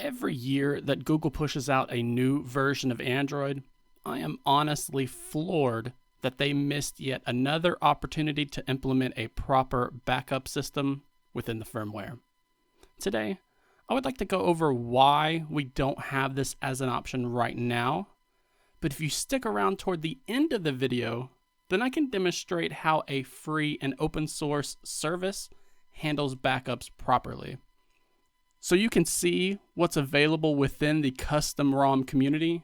Every year that Google pushes out a new version of Android, I am honestly floored that they missed yet another opportunity to implement a proper backup system within the firmware. Today, I would like to go over why we don't have this as an option right now, but if you stick around toward the end of the video, then I can demonstrate how a free and open source service handles backups properly. So you can see what's available within the custom ROM community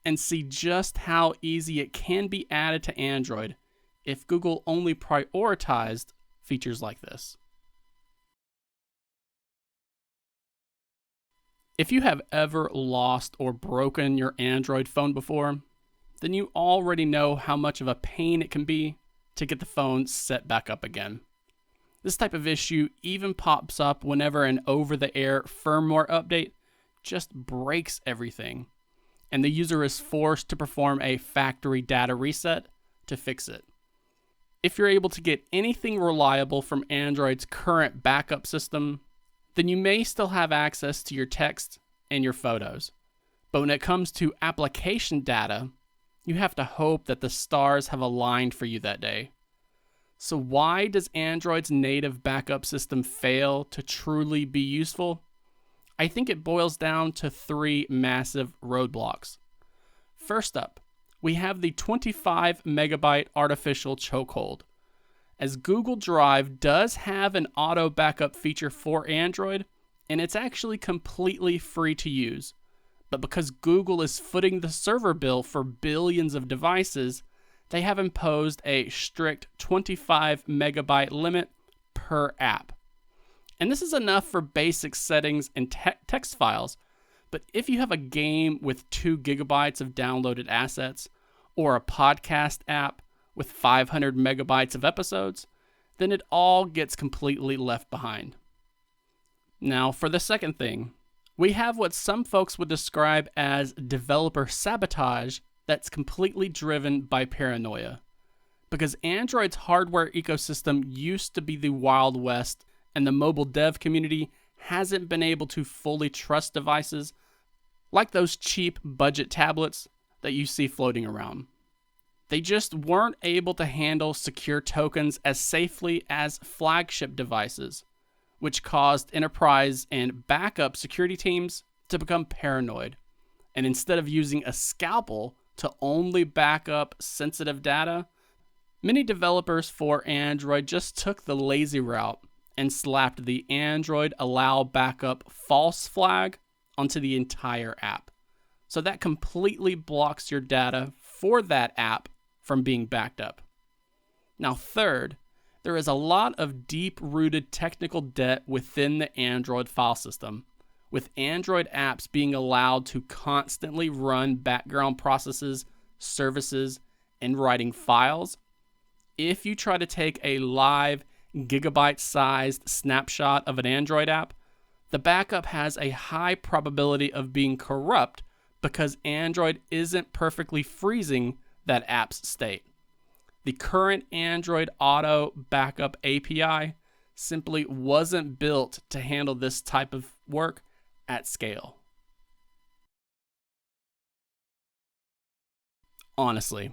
and see just how easy it can be added to Android if Google only prioritized features like this. If you have ever lost or broken your Android phone before, then you already know how much of a pain it can be to get the phone set back up again. This type of issue even pops up whenever an over-the-air firmware update just breaks everything, and the user is forced to perform a factory data reset to fix it. If you're able to get anything reliable from Android's current backup system, then you may still have access to your text and your photos. But when it comes to application data, you have to hope that the stars have aligned for you that day. So why does Android's native backup system fail to truly be useful? I think it boils down to three massive roadblocks. First up, we have the 25 megabyte artificial chokehold. As Google Drive does have an auto backup feature for Android, and it's actually completely free to use. But because Google is footing the server bill for billions of devices, they have imposed a strict 25 megabyte limit per app. And this is enough for basic settings and text files, but if you have a game with 2 gigabytes of downloaded assets, or a podcast app with 500 megabytes of episodes, then it all gets completely left behind. Now, for the second thing, we have what some folks would describe as developer sabotage that's completely driven by paranoia. Because Android's hardware ecosystem used to be the Wild West, and the mobile dev community hasn't been able to fully trust devices like those cheap budget tablets that you see floating around. They just weren't able to handle secure tokens as safely as flagship devices, which caused enterprise and backup security teams to become paranoid. And instead of using a scalpel to only back up sensitive data, many developers for Android just took the lazy route and slapped the Android Allow Backup false flag onto the entire app. So that completely blocks your data for that app from being backed up. Now, third, there is a lot of deep-rooted technical debt within the Android file system, with Android apps being allowed to constantly run background processes, services, and writing files. If you try to take a live gigabyte-sized snapshot of an Android app, the backup has a high probability of being corrupt because Android isn't perfectly freezing that app's state. The current Android Auto Backup API simply wasn't built to handle this type of work at scale. Honestly,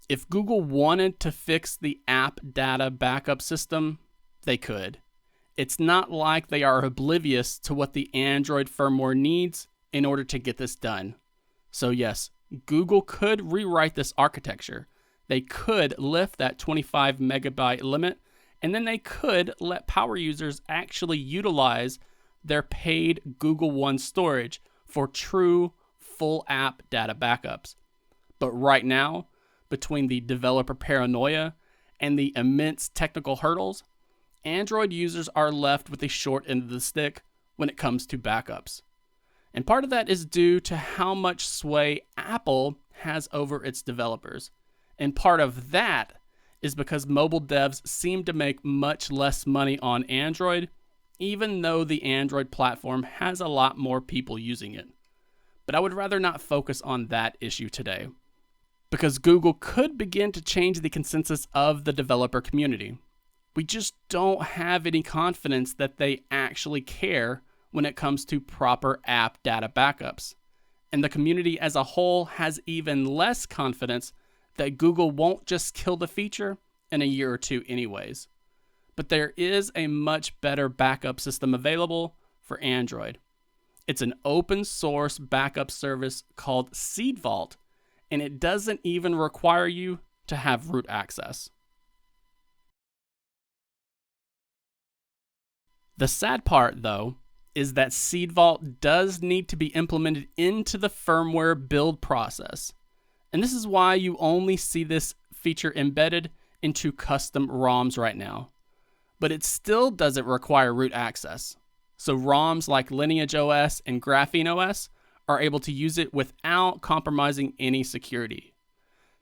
if Google wanted to fix the app data backup system, they could. It's not like they are oblivious to what the Android firmware needs in order to get this done. So yes, Google could rewrite this architecture. They could lift that 25 megabyte limit, and then they could let power users actually utilize their paid Google One storage for true full app data backups. But right now, between the developer paranoia and the immense technical hurdles, Android users are left with the short end of the stick when it comes to backups. And part of that is due to how much sway Apple has over its developers. And part of that is because mobile devs seem to make much less money on Android, even though the Android platform has a lot more people using it. But I would rather not focus on that issue today, because Google could begin to change the consensus of the developer community. We just don't have any confidence that they actually care when it comes to proper app data backups. And the community as a whole has even less confidence that Google won't just kill the feature in a year or two anyways. But there is a much better backup system available for Android. It's an open source backup service called Seed Vault, and it doesn't even require you to have root access. The sad part, though, is that Seed Vault does need to be implemented into the firmware build process. And this is why you only see this feature embedded into custom ROMs right now. But it still doesn't require root access. So ROMs like Lineage OS and Graphene OS are able to use it without compromising any security.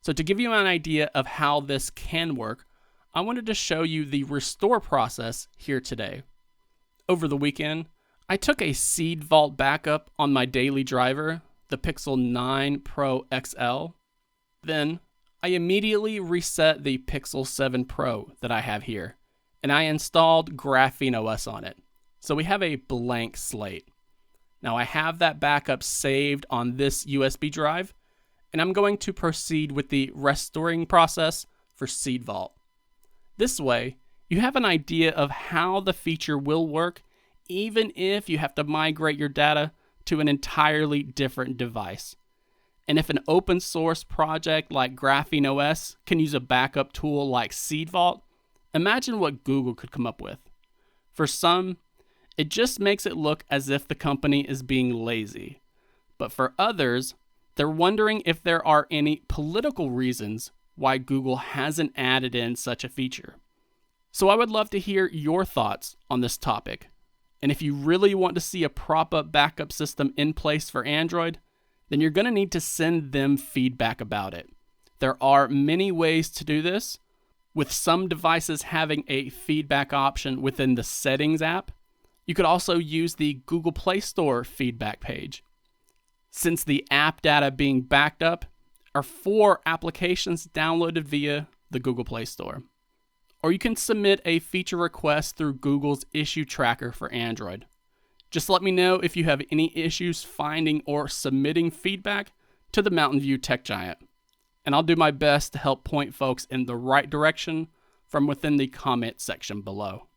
So to give you an idea of how this can work, I wanted to show you the restore process here today. Over the weekend, I took a Seed Vault backup on my daily driver, the Pixel 9 Pro XL. Then I immediately reset the Pixel 7 Pro that I have here, and I installed Graphene OS on it. So we have a blank slate. Now I have that backup saved on this USB drive, and I'm going to proceed with the restoring process for Seed Vault. This way, you have an idea of how the feature will work even if you have to migrate your data to an entirely different device. And if an open source project like Graphene OS can use a backup tool like Seed Vault, imagine what Google could come up with. For some, it just makes it look as if the company is being lazy. But for others, they're wondering if there are any political reasons why Google hasn't added in such a feature. So I would love to hear your thoughts on this topic. And if you really want to see a prop-up backup system in place for Android, then you're going to need to send them feedback about it. There are many ways to do this, with some devices having a feedback option within the Settings app. You could also use the Google Play Store feedback page. Since the app data being backed up are for applications downloaded via the Google Play Store. Or you can submit a feature request through Google's issue tracker for Android. Just let me know if you have any issues finding or submitting feedback to the Mountain View tech giant, and I'll do my best to help point folks in the right direction from within the comment section below.